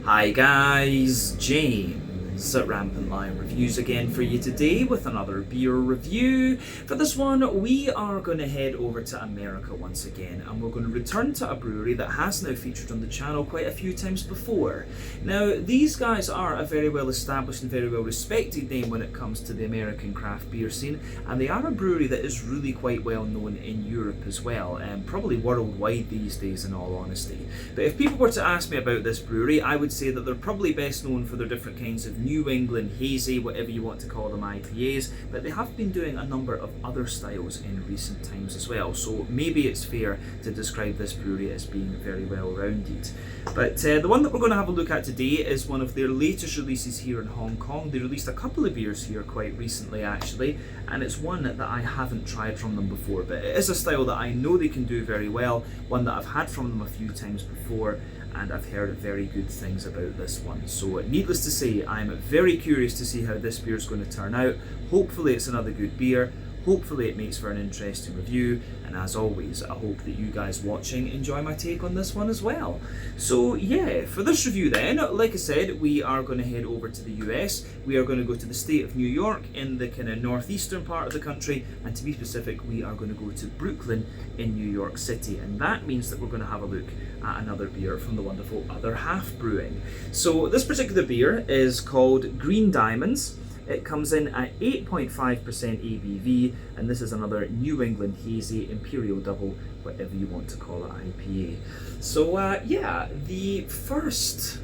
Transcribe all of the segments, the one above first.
Hi guys, James at Rampant Lion Reviews again for you today with another beer review. For this one, we are going to head over to America once again, and we're going to return to a brewery that has now featured on the channel quite a few times before. Now, these guys are a very well established and very well respected name when it comes to the American craft beer scene, and they are a brewery that is really quite well known in Europe as well, and probably worldwide these days in all honesty. But if people were to ask me about this brewery, I would say that they're probably best known for their different kinds of New England hazy, whatever you want to call them, IPAs, but they have been doing a number of other styles in recent times as well, so maybe it's fair to describe this brewery as being very well rounded. But the one that we're going to have a look at today is one of their latest releases here in Hong Kong. They released a couple of beers here quite recently actually, and it's one that I haven't tried from them before, but it is a style that I know they can do very well, one that I've had from them a few times before, and I've heard very good things about this one. So needless to say, I'm very curious to see how this beer is going to turn out. Hopefully it's another good beer. Hopefully it makes for an interesting review, and as always, I hope that you guys watching enjoy my take on this one as well. So yeah, for this review then, like I said, we are going to head over to the US. We are going to go to the state of New York in the kind of northeastern part of the country, and to be specific, we are going to go to Brooklyn in New York City, and that means that we're going to have a look at another beer from the wonderful Other Half Brewing. So this particular beer is called Green Diamonds. It comes in at 8.5% ABV, and this is another New England Hazy Imperial Double, whatever you want to call it, IPA. So yeah, the first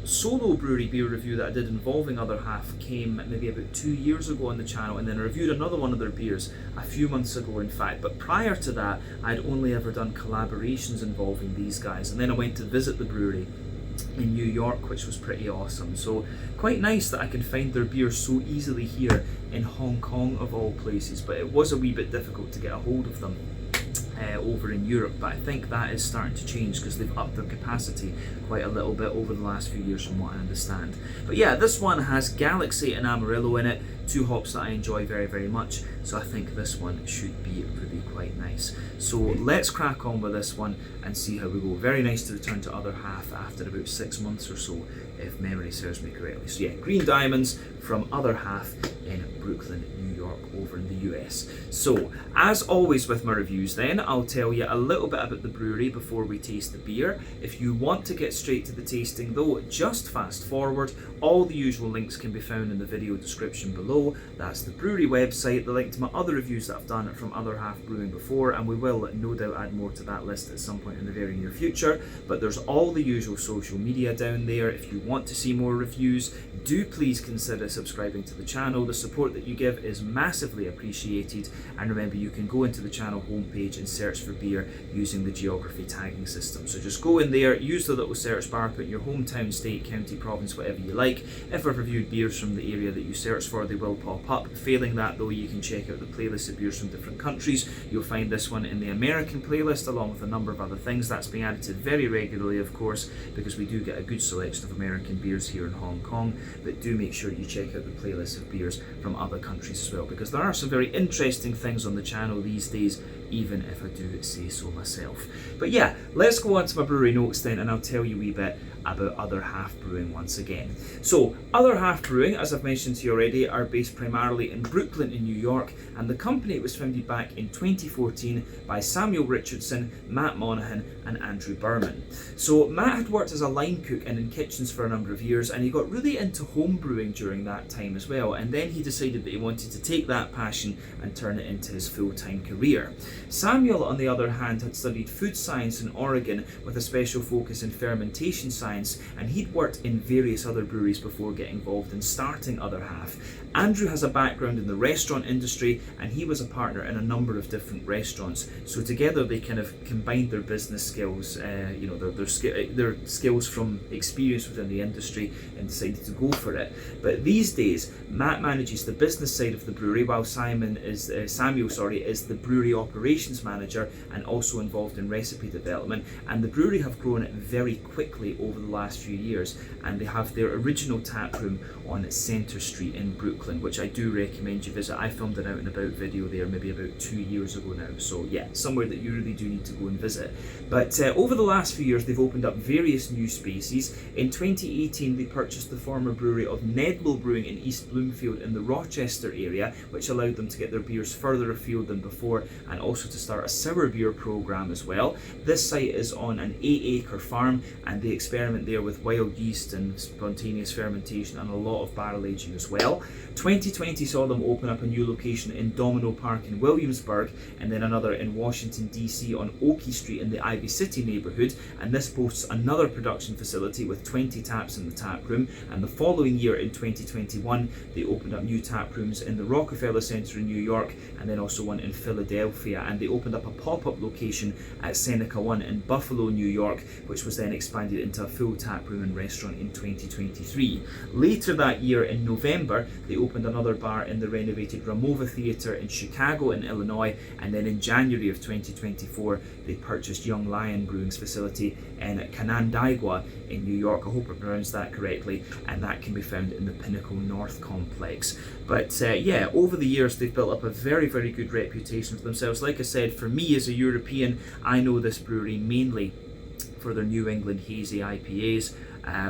solo brewery beer review that I did involving Other Half came maybe about 2 years ago on the channel, and then I reviewed another one of their beers a few months ago in fact, but prior to that I'd only ever done collaborations involving these guys, and then I went to visit the brewery in New York, which was pretty awesome. So quite nice that I can find their beer so easily here in Hong Kong of all places, but it was a wee bit difficult to get a hold of them over in Europe, but I think that is starting to change because they've upped their capacity quite a little bit over the last few years from what I understand. But yeah, this one has Galaxy and Amarillo in it, two hops that I enjoy very, very much, so I think this one should be really quite nice. So let's crack on with this one and see how we go. Very nice to return to Other Half after about 6 months or so, if memory serves me correctly. So yeah, Green Diamonds from Other Half in Brooklyn, New York, over in the US. So, as always with my reviews then, I'll tell you a little bit about the brewery before we taste the beer. If you want to get straight to the tasting though, just fast forward. All the usual links can be found in the video description below. That's the brewery website, the link to my other reviews that I've done from Other Half Brewing before, and we will no doubt add more to that list at some point in the very near future. But there's all the usual social media down there. If you want to see more reviews, do please consider subscribing to the channel. The support that you give is massively appreciated, and remember, you can go into the channel homepage and search for beer using the geography tagging system. So just go in there, use the little search bar, put your hometown, state, county, province, whatever you like. If I've reviewed beers from the area that you search for, they will pop up. Failing that though, you can check out the playlist of beers from different countries. You'll find this one in the American playlist along with a number of other things. That's being added to very regularly, of course, because we do get a good selection of American beers here in Hong Kong. But do make sure you check out the playlist of beers from other countries as well, because there are some very interesting things on the channel these days, even if I do say so myself. But yeah, let's go on to my brewery notes then, and I'll tell you a wee bit about Other Half Brewing once again. So, Other Half Brewing, as I've mentioned to you already, are based primarily in Brooklyn in New York, and the company was founded back in 2014 by Samuel Richardson, Matt Monaghan, and Andrew Berman. So, Matt had worked as a line cook and in kitchens for a number of years, and he got really into home brewing during that time as well, and then he decided that he wanted to take that passion and turn it into his full-time career. Samuel, on the other hand, had studied food science in Oregon with a special focus in fermentation science, and he'd worked in various other breweries before getting involved in starting Other Half. Andrew has a background in the restaurant industry, and he was a partner in a number of different restaurants. So together they kind of combined their business skills, their skills from experience within the industry, and decided to go for it. But these days, Matt manages the business side of the brewery, while Samuel is the brewery operations operations manager and also involved in recipe development. And the brewery have grown very quickly over the last few years, and they have their original tap room on Center Street in Brooklyn, which I do recommend you visit. I filmed an out and about video there maybe about 2 years ago now, so yeah, somewhere that you really do need to go and visit. But over the last few years they've opened up various new spaces. In 2018 they purchased the former brewery of Nedlow Brewing in East Bloomfield in the Rochester area, which allowed them to get their beers further afield than before, and also to start a sour beer program as well. This site is on an 8-acre farm, and they experiment there with wild yeast and spontaneous fermentation and a lot of barrel aging as well. 2020 saw them open up a new location in Domino Park in Williamsburg, and then another in Washington DC on Oakey Street in the Ivy City neighbourhood, and this boasts another production facility with 20 taps in the tap room. And the following year in 2021 they opened up new tap rooms in the Rockefeller Center in New York, and then also one in Philadelphia, and they opened up a pop-up location at Seneca One in Buffalo, New York, which was then expanded into a full tap room and restaurant in 2023. Later that year in November they opened another bar in the renovated Ramova Theatre in Chicago in Illinois, and then in January of 2024 they purchased Young Lion Brewing's facility in Canandaigua in New York. I hope I pronounced that correctly, and that can be found in the Pinnacle North complex. But yeah, over the years they've built up a very, very good reputation for themselves. Like I said, for me as a European, I know this brewery mainly for their New England hazy IPAs,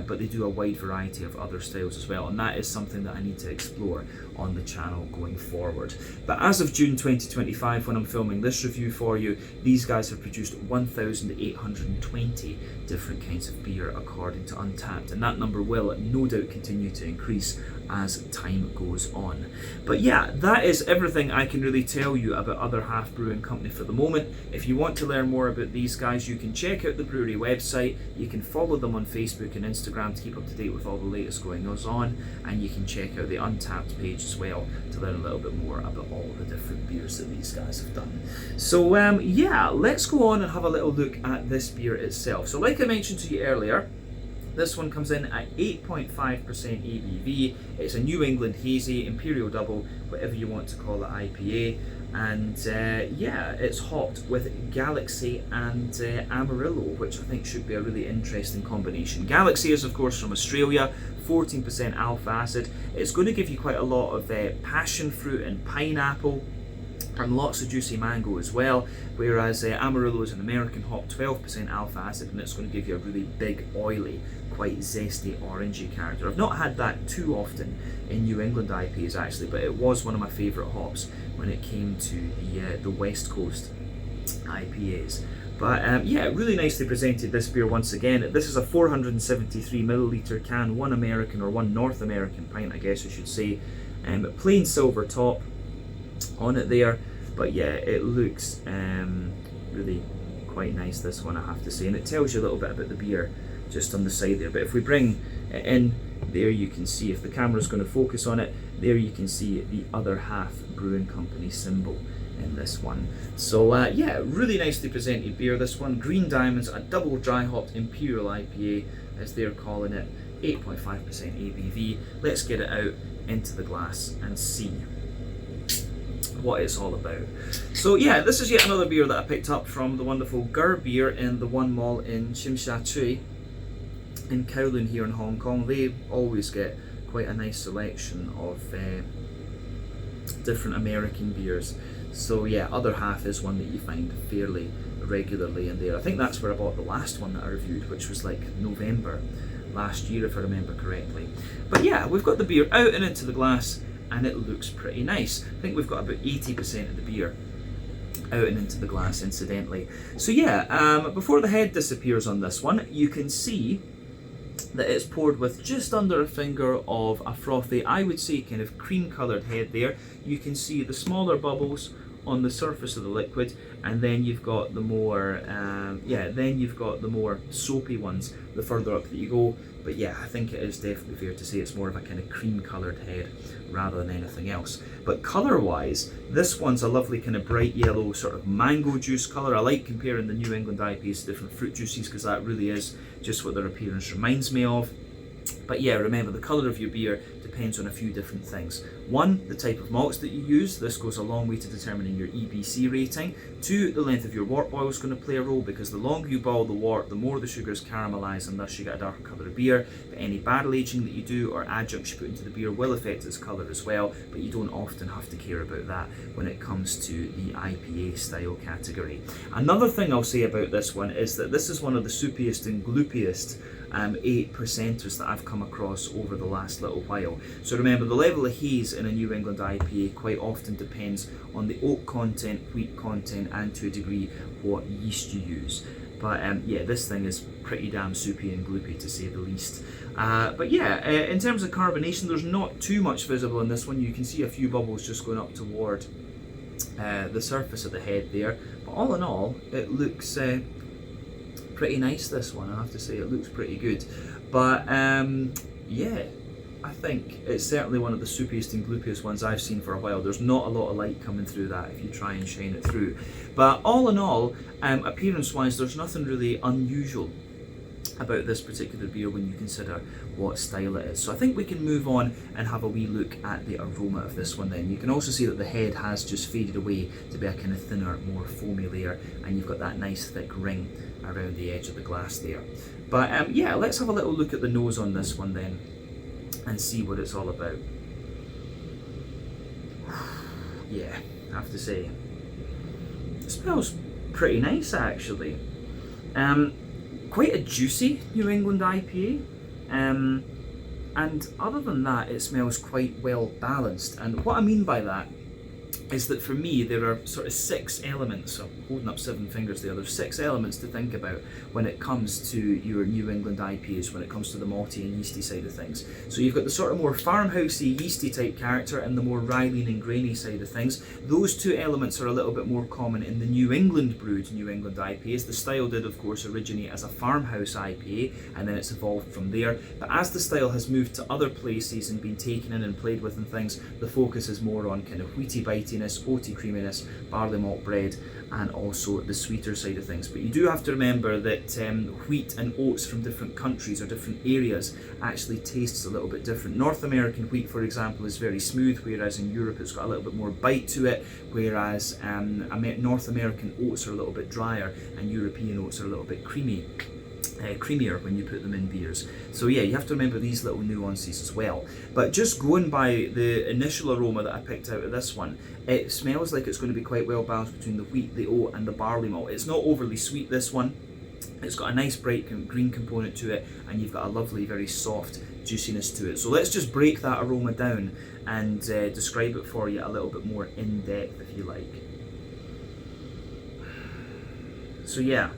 but they do a wide variety of other styles as well, and that is something that I need to explore on the channel going forward. But as of June 2025, when I'm filming this review for you, these guys have produced 1,820 different kinds of beer according to Untappd, and that number will no doubt continue to increase as time goes on. But yeah, that is everything I can really tell you about Other Half Brewing Company for the moment. If you want to learn more about these guys, you can check out the brewery website, you can follow them on Facebook and Instagram to keep up to date with all the latest goings on, and you can check out the Untappd page as well to learn a little bit more about all the different beers that these guys have done. So yeah, let's go on and have a little look at this beer itself. So like I mentioned to you earlier, this one comes in at 8.5% ABV. It's a New England Hazy, Imperial Double, whatever you want to call it, IPA. And yeah, it's hopped with Galaxy and Amarillo, which I think should be a really interesting combination. Galaxy is of course from Australia, 14% alpha acid. It's going to give you quite a lot of passion fruit and pineapple, and lots of juicy mango as well, whereas Amarillo is an American hop, 12% alpha acid, and it's going to give you a really big, oily, quite zesty, orangey character. I've not had that too often in New England IPAs actually, but it was one of my favourite hops when it came to the West Coast IPAs. But yeah, really nicely presented this beer once again. This is a 473 milliliter can, one American or one North American pint, I guess I should say. Plain silver top on it there, but yeah, it looks really quite nice, this one, I have to say, and it tells you a little bit about the beer just on the side there. But if we bring it in, there you can see, if the camera's going to focus on it, there you can see the Other Half Brewing Company symbol in this one. So yeah, really nicely presented beer, this one. Green Diamonds, a double dry hopped Imperial IPA as they're calling it, 8.5% ABV. Let's get it out into the glass and see what it's all about. So yeah, this is yet another beer that I picked up from the wonderful Gur Beer in the One Mall in Tsim Sha Tsui in Kowloon here in Hong Kong. They always get quite a nice selection of different American beers. So yeah, Other Half is one that you find fairly regularly in there. I think that's where I bought the last one that I reviewed, which was like November last year if I remember correctly. But yeah, we've got the beer out and into the glass, and it looks pretty nice. I think we've got about 80% of the beer out and into the glass, incidentally. So yeah, before the head disappears on this one, you can see that it's poured with just under a finger of a frothy, I would say kind of cream coloured head there. You can see the smaller bubbles on the surface of the liquid, and then you've got the more soapy ones the further up that you go. But yeah, I think it is definitely fair to say it's more of a kind of cream coloured head rather than anything else. But colour wise, this one's a lovely kind of bright yellow sort of mango juice colour. I like comparing the New England IPAs to different fruit juices because that really is just what their appearance reminds me of. But yeah, remember, the colour of your beer depends on a few different things. One, the type of malts that you use. This goes a long way to determining your EBC rating. Two, the length of your wort boil is going to play a role, because the longer you boil the wort, the more the sugars caramelise, and thus you get a darker colour of beer. But any barrel aging that you do or adjuncts you put into the beer will affect its colour as well, but you don't often have to care about that when it comes to the IPA style category. Another thing I'll say about this one is that this is one of the soupiest and gloopiest 8%ers that I've come across over the last little while. So remember, the level of haze in a New England IPA quite often depends on the oak content, wheat content, and to a degree what yeast you use. But yeah, this thing is pretty damn soupy and gloopy, to say the least. But yeah, in terms of carbonation, there's not too much visible in this one. You can see a few bubbles just going up toward the surface of the head there. But all in all, it looks pretty nice, this one, I have to say. It looks pretty good. But yeah, I think it's certainly one of the soupiest and gloopiest ones I've seen for a while. There's not a lot of light coming through that if you try and shine it through. But all in all, appearance-wise, there's nothing really unusual about this particular beer when you consider what style it is. So I think we can move on and have a wee look at the aroma of this one then. You can also see that the head has just faded away to be a kind of thinner, more foamy layer, and you've got that nice thick ring around the edge of the glass there. But yeah, let's have a little look at the nose on this one then and see what it's all about. Yeah, I have to say, it smells pretty nice actually. Quite a juicy New England IPA, and other than that, it smells quite well balanced. And what I mean by that is that for me, there are sort of 6 elements. I'm holding up 7 fingers there. There's 6 elements to think about when it comes to your New England IPAs, when it comes to the malty and yeasty side of things. So you've got the sort of more farmhousey, yeasty type character and the more rye lean and grainy side of things. Those 2 elements are a little bit more common in the New England brewed New England IPAs. The style did, of course, originate as a farmhouse IPA, and then it's evolved from there. But as the style has moved to other places and been taken in and played with and things, the focus is more on kind of wheaty bitiness, oaty creaminess, barley malt bread, and also the sweeter side of things. But you do have to remember that wheat and oats from different countries or different areas actually tastes a little bit different. North American wheat, for example, is very smooth, whereas in Europe it's got a little bit more bite to it, whereas North American oats are a little bit drier and European oats are a little bit creamier when you put them in beers. So yeah, you have to remember these little nuances as well. But just going by the initial aroma that I picked out of this one, it smells like it's going to be quite well balanced between the wheat, the oat and the barley malt. It's not overly sweet, this one. It's got a nice bright green component to it, and you've got a lovely, very soft juiciness to it. So let's just break that aroma down and describe it for you a little bit more in depth, if you like. So yeah,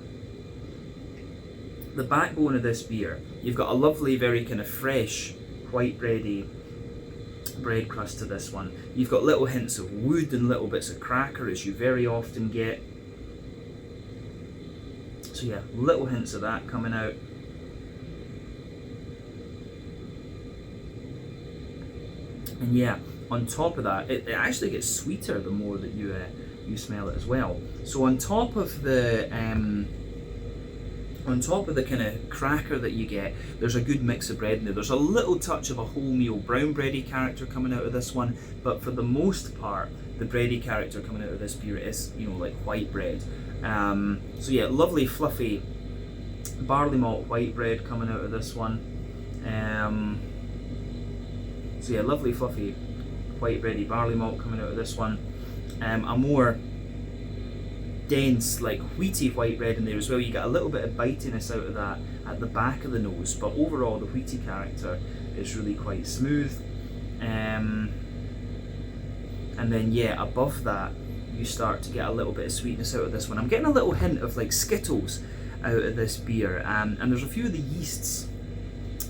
the backbone of this beer, you've got a lovely, very kind of fresh, white bready bread crust to this one. You've got little hints of wood and little bits of cracker, as you very often get. So yeah, little hints of that coming out. And yeah, on top of that, it actually gets sweeter the more that you smell it as well. So on top of the kind of cracker that you get, there's a good mix of bread in there. There's a little touch of a wholemeal brown bready character coming out of this one, but for the most part, the bready character coming out of this beer is, you know, like white bread. So yeah, lovely fluffy barley malt white bread coming out of this one. So yeah, lovely fluffy white bready barley malt coming out of this one. A more dense, like wheaty white bread in there as well. You get a little bit of bitiness out of that at the back of the nose, but overall the wheaty character is really quite smooth. And then yeah, above that you start to get a little bit of sweetness out of this one. I'm getting a little hint of like Skittles out of this beer, and there's a few of the yeasts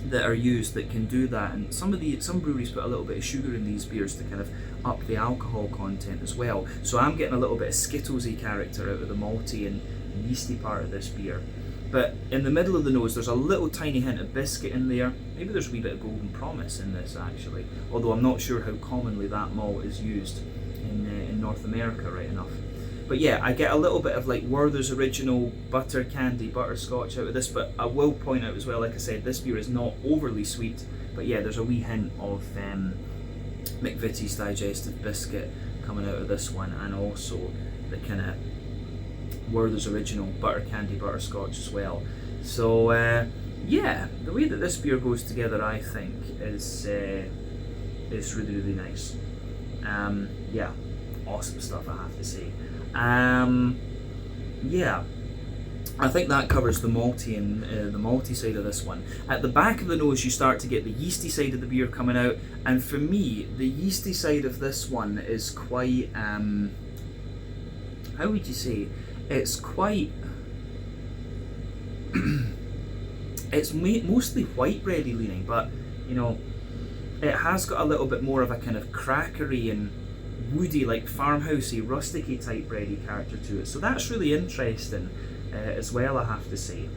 that are used that can do that, and some breweries put a little bit of sugar in these beers to kind of up the alcohol content as well. So I'm getting a little bit of Skittlesy character out of the malty and yeasty part of this beer. But in the middle of the nose, there's a little tiny hint of biscuit in there. Maybe there's a wee bit of Golden Promise in this actually, although I'm not sure how commonly that malt is used in North America right enough. But yeah, I get a little bit of like Werther's Original butter candy butterscotch out of this, but I will point out as well, like I said, this beer is not overly sweet, but yeah, there's a wee hint of McVitie's Digestive Biscuit coming out of this one, and also the kind of Werther's Original butter candy butterscotch as well. So yeah, the way that this beer goes together, I think, is really, really nice. Yeah, awesome stuff, I have to say. Yeah, I think that covers the malty and the malty side of this one. At the back of the nose, you start to get the yeasty side of the beer coming out, and for me, the yeasty side of this one is quite, how would you say? It's quite, it's mostly white bready leaning, but you know, it has got a little bit more of a kind of crackery and woody, like farmhousey, rusticy type bready character to it. So that's really interesting as well, I have to say.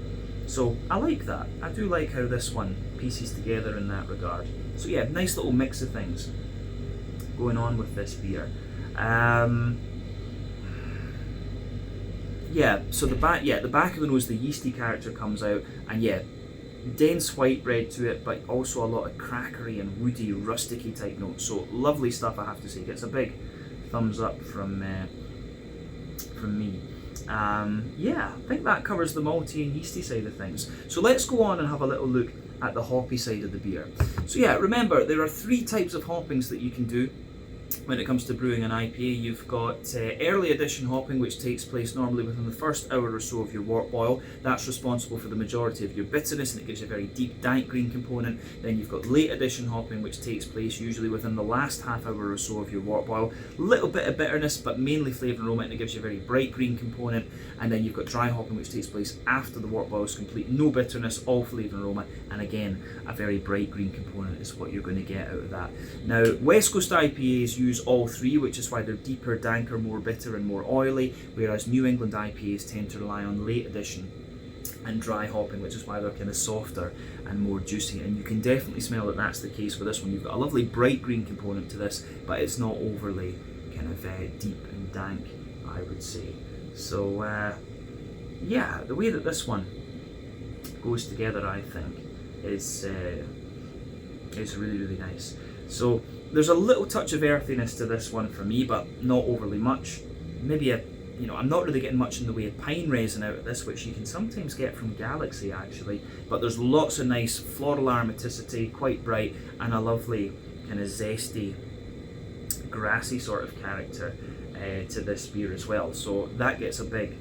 So I like that. I do like how this one pieces together in that regard. So yeah, nice little mix of things going on with this beer. Yeah, so the back of the nose, the yeasty character comes out, and yeah, dense white bread to it, but also a lot of crackery and woody, rusticy type notes. So lovely stuff, I have to say. Gets a big thumbs up from me. Yeah, I think that covers the malty and yeasty side of things. So let's go on and have a little look at the hoppy side of the beer. So yeah, remember, there are 3 types of hoppings that you can do when it comes to brewing an IPA. You've got early addition hopping, which takes place normally within the first hour or so of your wort boil. That's responsible for the majority of your bitterness, and it gives you a very deep, dank green component. Then you've got late addition hopping, which takes place usually within the last half hour or so of your wort boil. Little bit of bitterness, but mainly flavour and aroma, and it gives you a very bright green component. And then you've got dry hopping, which takes place after the wort boil is complete. No bitterness, all flavour and aroma, and again, a very bright green component is what you're going to get out of that. Now, West Coast IPAs use all 3, which is why they're deeper, danker, more bitter and more oily, whereas New England IPAs tend to rely on late addition and dry hopping, which is why they're kind of softer and more juicy. And you can definitely smell that that's the case for this one. You've got a lovely bright green component to this, but it's not overly kind of deep and dank, I would say. So yeah, the way that this one goes together, I think, is really, really nice. So there's a little touch of earthiness to this one for me, but not overly much. Maybe I'm not really getting much in the way of pine resin out of this, which you can sometimes get from Galaxy actually, but there's lots of nice floral aromaticity, quite bright, and a lovely kind of zesty, grassy sort of character to this beer as well. So that gets a big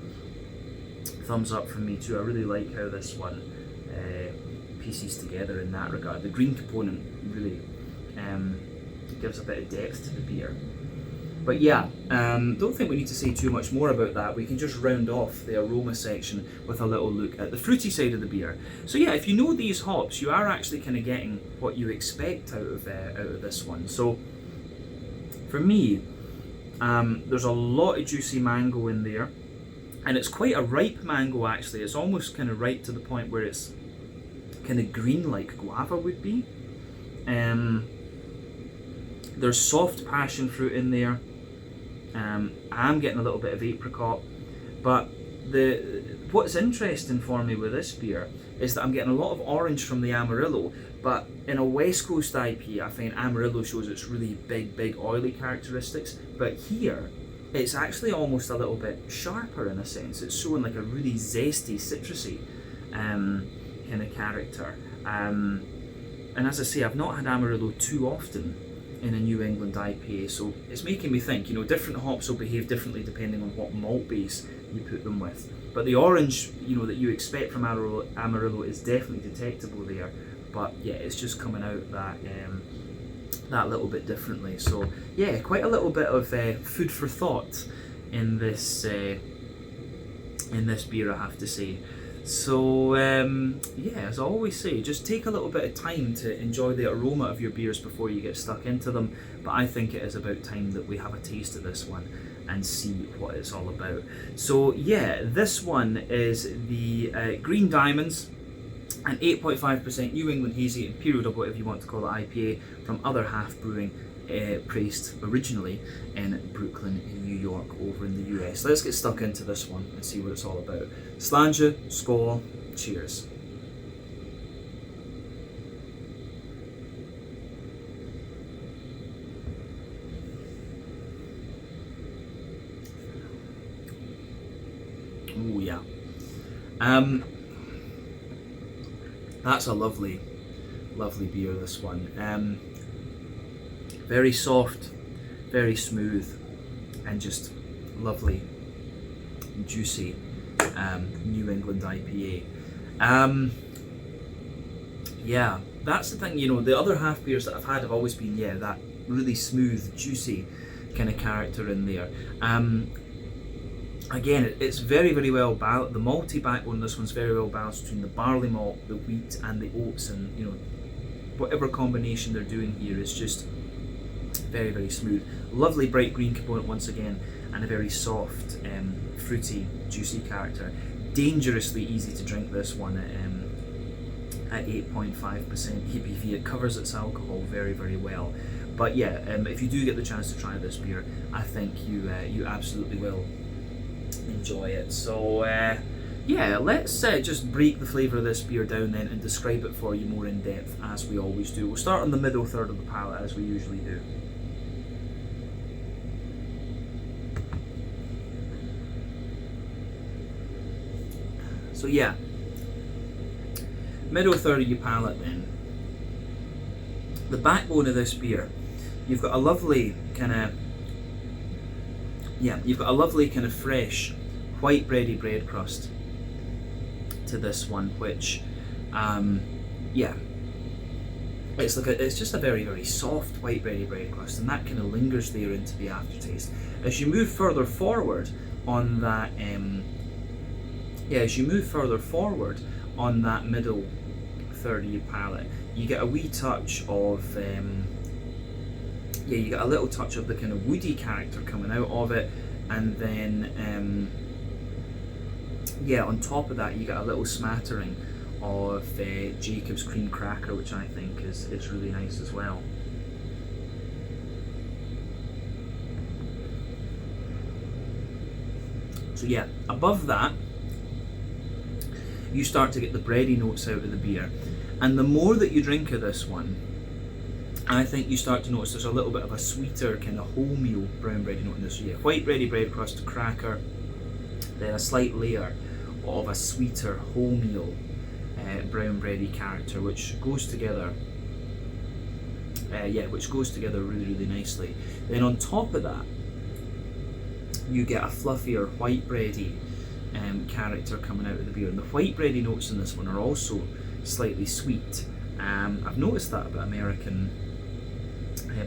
thumbs up from me too. I really like how this one pieces together in that regard. The green component really gives a bit of depth to the beer. But yeah, don't think we need to say too much more about that. We can just round off the aroma section with a little look at the fruity side of the beer. So yeah, if you know these hops, you are actually kind of getting what you expect out of this one. So for me, there's a lot of juicy mango in there, and it's quite a ripe mango actually. It's almost kind of ripe to the point where it's kind of green like guava would be. There's soft passion fruit in there. I'm getting a little bit of apricot, but what's interesting for me with this beer is that I'm getting a lot of orange from the Amarillo, but in a West Coast IPA, I find Amarillo shows its really big oily characteristics, but here it's actually almost a little bit sharper in a sense. It's showing like a really zesty, citrusy kind of character. And as I say, I've not had Amarillo too often in a New England IPA, so it's making me think, different hops will behave differently depending on what malt base you put them with. But the orange, that you expect from Amarillo is definitely detectable there. But yeah, it's just coming out that little bit differently. So yeah, quite a little bit of food for thought in this beer, I have to say. So yeah, as I always say, just take a little bit of time to enjoy the aroma of your beers before you get stuck into them. But I think it is about time that we have a taste of this one and see what it's all about. So yeah, this one is the Green Diamonds, an 8.5% New England Hazy Imperial Double, if you want to call it IPA, from Other Half Brewing priced originally in Brooklyn, in New York, over in the US. Let's get stuck into this one and see what it's all about. Sláinte, skål, cheers. Oh yeah. That's a lovely beer, this one. Very soft, very smooth, and just lovely, juicy New England IPA. Yeah, that's the thing, you know, the other half beers that I've had have always been, yeah, that really smooth, juicy kind of character in there. Again, it's very well balanced. The malty backbone in this one's very well balanced between the barley malt, the wheat, and the oats, and you know, whatever combination they're doing here is just very smooth. Lovely bright green component once again, and a very soft, fruity, juicy character. Dangerously easy to drink, this one at 8.5% ABV. It covers its alcohol very well. But yeah, if you do get the chance to try this beer, I think you absolutely will enjoy it. So yeah, let's just break the flavour of this beer down then and describe it for you more in depth, as we always do. We'll start on the middle third of the palate, as we usually do. So yeah, middle third of your palate then. The backbone of this beer, you've got a lovely kind of fresh white bready bread crust to this one, which yeah, it's just a very soft white bready bread crust, and that kind of lingers there into the aftertaste. As you move further forward on that middle third of your palate, you get a wee touch of you get a little touch of the kind of woody character coming out of it, and then on top of that you get a little smattering of Jacob's cream cracker, which I think is really nice as well. So yeah, above that you start to get the bready notes out of the beer, and the more that you drink of this one, I think you start to notice there's a little bit of a sweeter kind of wholemeal brown bready note in this. So yeah, white bready bread crust, cracker, then a slight layer of a sweeter wholemeal brown bready character, which goes together really nicely. Then on top of that you get a fluffier white bready character coming out of the beer, and the white bready notes in this one are also slightly sweet. I've noticed that about American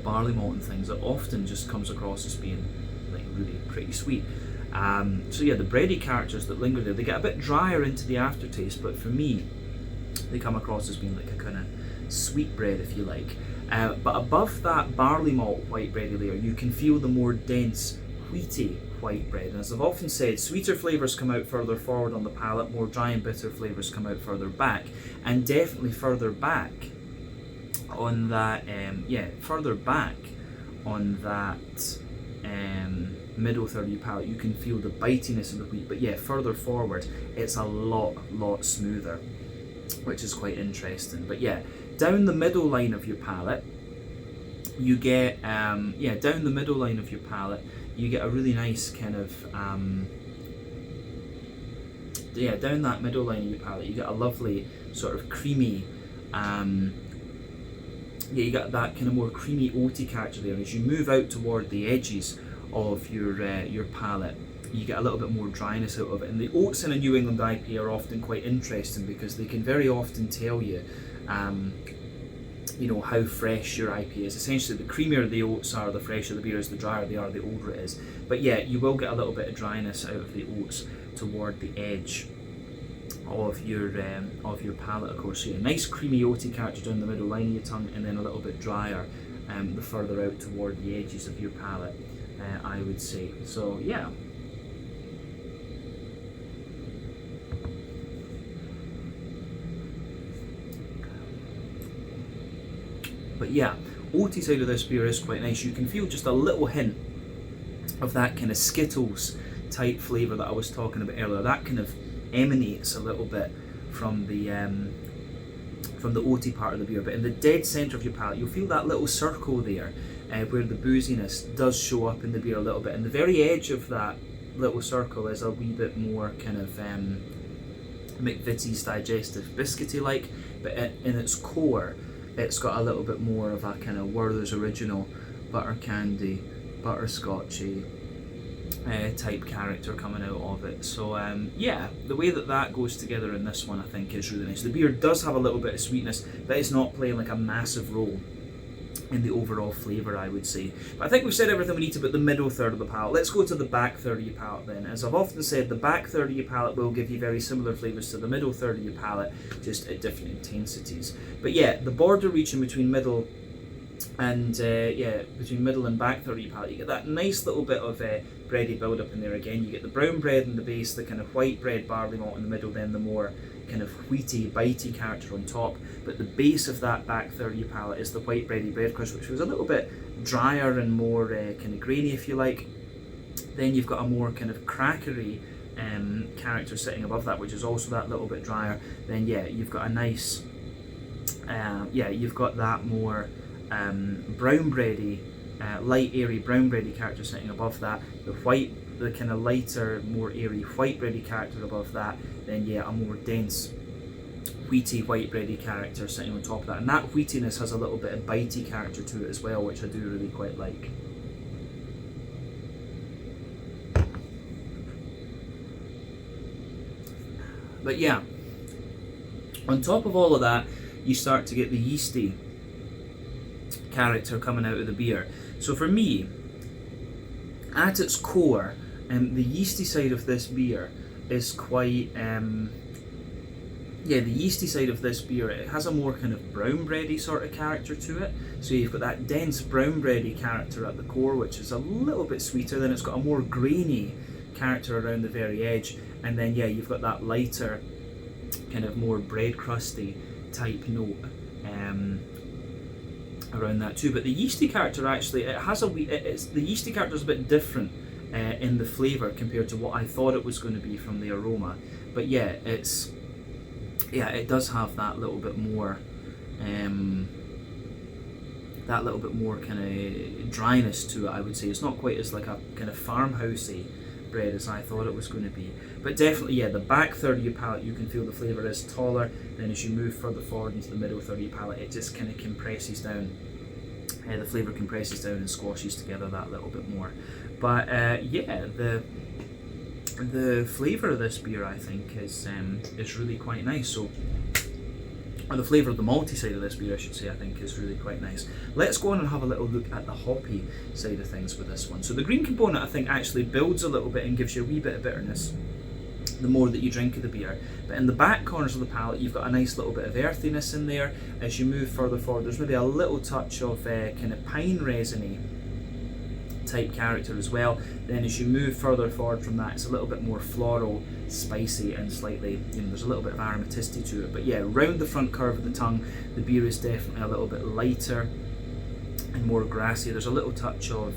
barley malt and things, it often just comes across as being like really pretty sweet. So yeah, the bready characters that linger there, they get a bit drier into the aftertaste, but for me they come across as being like a kind of sweet bread, if you like. But above that barley malt white bready layer, you can feel the more dense wheaty white bread, and as I've often said, sweeter flavours come out further forward on the palate, more dry and bitter flavours come out further back, and definitely further back on that middle third of your palate, you can feel the bitiness of the wheat, but yeah, further forward it's a lot smoother, which is quite interesting. But yeah, down the middle line of your palate you get you get a really nice kind of down that middle line of your palate you get a lovely sort of creamy you get that kind of more creamy oaty character there. As you move out toward the edges of your palate, you get a little bit more dryness out of it. And the oats in a New England IPA are often quite interesting because they can very often tell you you know, how fresh your IPA is. Essentially, the creamier the oats are, the fresher the beer is, the drier they are, the older it is. But yeah, you will get a little bit of dryness out of the oats toward the edge of your palate, of course. So yeah, nice creamy oaty character down the middle line of your tongue, and then a little bit drier the further out toward the edges of your palate, I would say. So yeah. But yeah, oaty side of this beer is quite nice. You can feel just a little hint of that kind of Skittles type flavour that I was talking about earlier. That kind of emanates a little bit from the oaty part of the beer, but in the dead centre of your palate you'll feel that little circle there where the booziness does show up in the beer a little bit, and the very edge of that little circle is a wee bit more kind of McVitie's digestive biscuity like, but in its core it's got a little bit more of a kind of Werther's Original butter candy, butterscotchy type character coming out of it. So yeah, the way that goes together in this one I think is really nice. The beer does have a little bit of sweetness, but it's not playing like a massive role in the overall flavour, I would say. But I think we've said everything we need to about the middle third of the palate. Let's go to the back third of your palate then. As I've often said, the back third of your palate will give you very similar flavours to the middle third of your palate, just at different intensities. But yeah, the border region between middle and between middle and back third of your palate, you get that nice little bit of bready build up in there again. You get the brown bread in the base, the kind of white bread barley malt in the middle, then the more kind of wheaty, bitey character on top. But the base of that back third of your palate is the white bready bread crust, which was a little bit drier and more kind of grainy, if you like. Then you've got a more kind of crackery character sitting above that, which is also that little bit drier. Then yeah, you've got a nice you've got that more brown bready, light airy brown bready character sitting above that. The kind of lighter, more airy white bready character above that. Then yeah, a more dense wheaty white bready character sitting on top of that, and that wheatiness has a little bit of bitey character to it as well, which I do really quite like. But yeah, on top of all of that, you start to get the yeasty character coming out of the beer. So for me, at its core, the yeasty side of this beer is quite the yeasty side of this beer, it has a more kind of brown bready sort of character to it. So you've got that dense brown bready character at the core, which is a little bit sweeter. Then it's got a more grainy character around the very edge, and then yeah, you've got that lighter kind of more bread crusty type note around that too. But the yeasty character actually, the yeasty character is a bit different in the flavour compared to what I thought it was going to be from the aroma. But yeah, it does have that little bit more kind of dryness to it, I would say. It's not quite as like a kind of farmhousey bread as I thought it was going to be. But definitely, yeah, the back third of your palate, you can feel the flavour is taller. Then as you move further forward into the middle third of your palate, it just kind of compresses down. The flavour compresses down and squashes together that little bit more. But yeah, the flavour of this beer, I think, is really quite nice. So, or the flavour of the malty side of this beer, I should say, I think is really quite nice. Let's go on and have a little look at the hoppy side of things with this one. So the green component, I think, actually builds a little bit and gives you a wee bit of bitterness the more that you drink of the beer. But in the back corners of the palate, you've got a nice little bit of earthiness in there. As you move further forward, there's maybe a little touch of kind of pine resiny type character as well. Then as you move further forward from that, it's a little bit more floral, spicy, and slightly, there's a little bit of aromaticity to it. But yeah, round the front curve of the tongue, the beer is definitely a little bit lighter and more grassy. There's a little touch of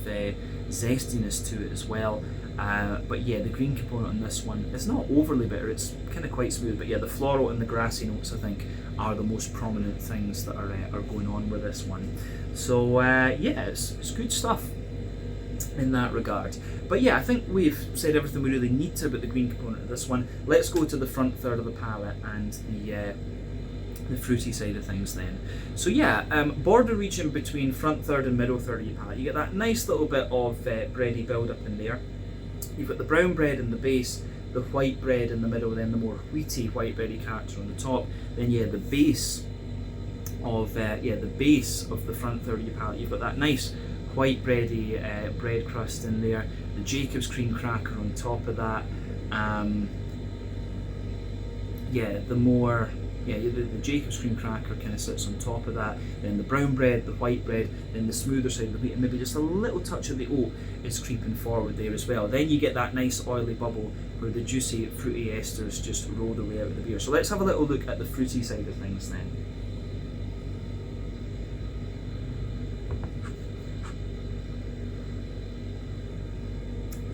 zestiness to it as well. But yeah, the green component on this one, it's not overly bitter, it's kind of quite smooth. But yeah, the floral and the grassy notes, I think, are the most prominent things that are going on with this one. So yeah, it's good stuff in that regard. But yeah, I think we've said everything we really need to about the green component of this one. Let's go to the front third of the palate and the fruity side of things then. So yeah, border region between front third and middle third of your palate, you get that nice little bit of bready build up in there. You've got the brown bread in the base, the white bread in the middle, then the more wheaty white bready character on the top. Then yeah, the base of the front third of your palate, you've got that nice white bready bread crust in there, the Jacob's cream cracker on top of that. The Jacob's cream cracker kind of sits on top of that. Then the brown bread, the white bread, then the smoother side of the wheat, and maybe just a little touch of the oat is creeping forward there as well. Then you get that nice oily bubble where the juicy fruity esters just roll their way out of the beer. So let's have a little look at the fruity side of things then.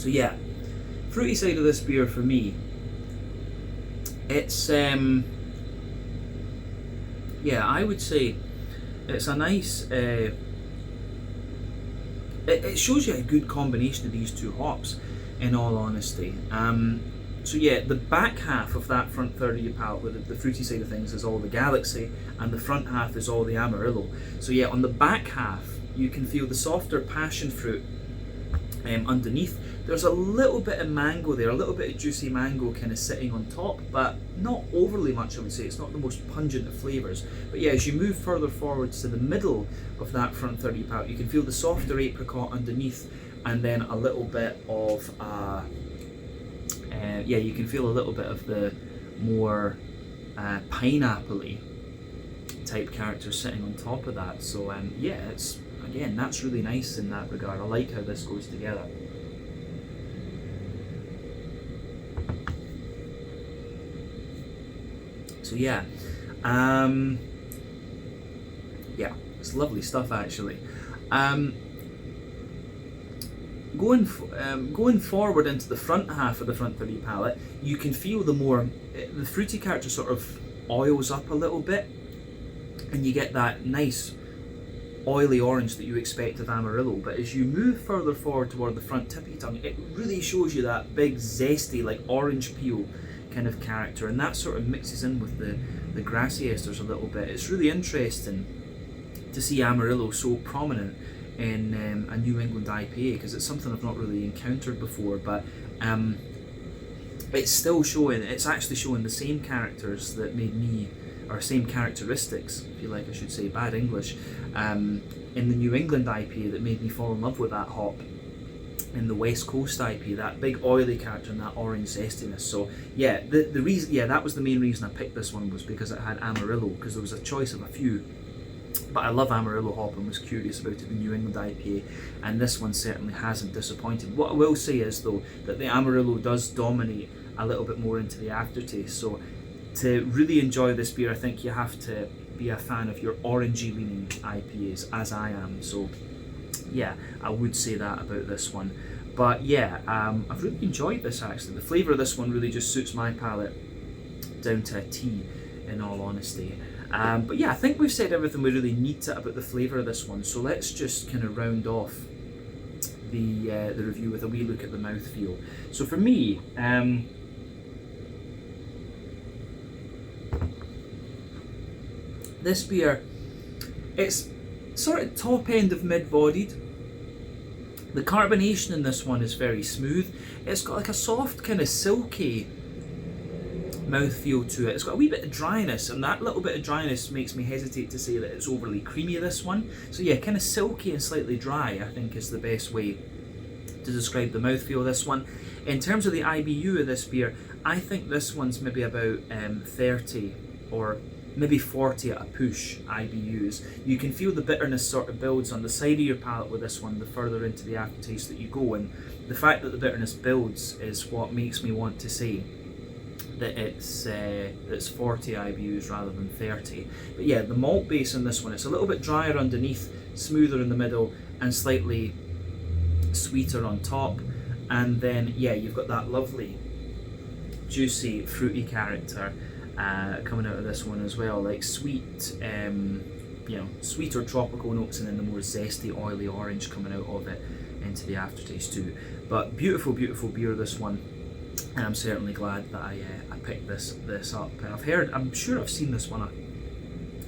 So yeah, fruity side of this beer for me, it's yeah, I would say it's a nice it shows you a good combination of these two hops, in all honesty. So yeah, the back half of that front third of your palate, with the fruity side of things, is all the Galaxy, and the front half is all the Amarillo. So yeah, on the back half, you can feel the softer passion fruit underneath. There's a little bit of mango there, a little bit of juicy mango kind of sitting on top, but not overly much, I would say. It's not the most pungent of flavours. But yeah, as you move further forwards to the middle of that front third of your palate, you can feel the softer apricot underneath, and then a little bit of yeah, you can feel a little bit of the more pineapple-y type character sitting on top of that. So yeah, it's, again, that's really nice in that regard. I like how this goes together. So yeah, yeah, it's lovely stuff actually. Going forward into the front half of the front third of your palate, you can feel the fruity character sort of oils up a little bit, and you get that nice oily orange that you expect of Amarillo. But as you move further forward toward the front tip of your tongue, it really shows you that big zesty, like orange peel kind of character, and that sort of mixes in with the grassy esters a little bit. It's really interesting to see Amarillo so prominent in a New England IPA, because it's something I've not really encountered before, but it's still showing, it's actually showing the same characters that made me, or same characteristics, if you like, I should say, bad English, in the New England IPA that made me fall in love with that hop in the West Coast IPA, that big oily character and that orange zestiness. So yeah, the reason, yeah, that was the main reason I picked this one, was because it had Amarillo, because there was a choice of a few. But I love Amarillo hop and was curious about it, the New England IPA, and this one certainly hasn't disappointed. What I will say is, though, that the Amarillo does dominate a little bit more into the aftertaste. So to really enjoy this beer, I think you have to be a fan of your orangey leaning IPAs, as I am. So yeah, I would say that about this one. But yeah, I've really enjoyed this actually. The flavour of this one really just suits my palate down to a T, in all honesty. But yeah, I think we've said everything we really need to about the flavour of this one, so let's just kind of round off the review with a wee look at the mouthfeel. So for me, this beer, it's sort of top end of mid-bodied. The carbonation in this one is very smooth. It's got like a soft kind of silky mouthfeel to it. It's got a wee bit of dryness, and that little bit of dryness makes me hesitate to say that it's overly creamy, this one. So yeah, kind of silky and slightly dry, I think, is the best way to describe the mouthfeel of this one. In terms of the IBU of this beer, I think this one's maybe about 30 or maybe 40 at a push IBUs. You can feel the bitterness sort of builds on the side of your palate with this one the further into the aftertaste that you go, and the fact that the bitterness builds is what makes me want to say that it's 40 IBUs rather than 30. But yeah, the malt base in this one, it's a little bit drier underneath, smoother in the middle, and slightly sweeter on top. And then yeah, you've got that lovely juicy fruity character coming out of this one as well, like sweet, you know, sweeter tropical notes, and then the more zesty oily orange coming out of it into the aftertaste too. But beautiful, beautiful beer, this one. And I'm certainly glad that I picked this up. I'm sure I've seen this one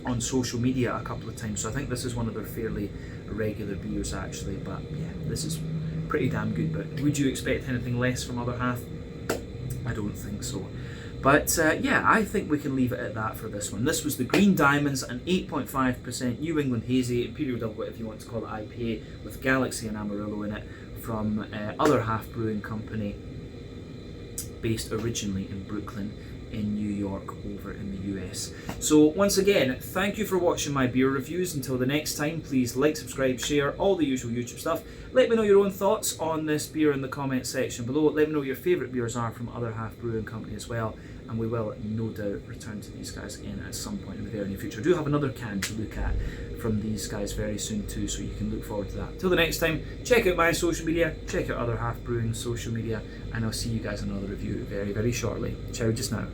on social media a couple of times, so I think this is one of their fairly regular beers actually. But yeah, this is pretty damn good. But would you expect anything less from Other Half? I don't think so. But yeah, I think we can leave it at that for this one. This was the Green Diamonds, an 8.5% New England Hazy, Imperial Double, whatever you want to call it, IPA with Galaxy and Amarillo in it, from Other Half Brewing Company, based originally in Brooklyn in New York, over in the US. So once again, thank you for watching my beer reviews. Until the next time, please like, subscribe, share, all the usual YouTube stuff. Let me know your own thoughts on this beer in the comment section below. Let me know what your favourite beers are from Other Half Brewing Company as well. and we will no doubt return to these guys again at some point in the very near future. I do have another can to look at from these guys very soon too, so you can look forward to that. Till the next time, check out my social media, check out Other Half Brewing social media, and I'll see you guys in another review very, very shortly. Ciao just now.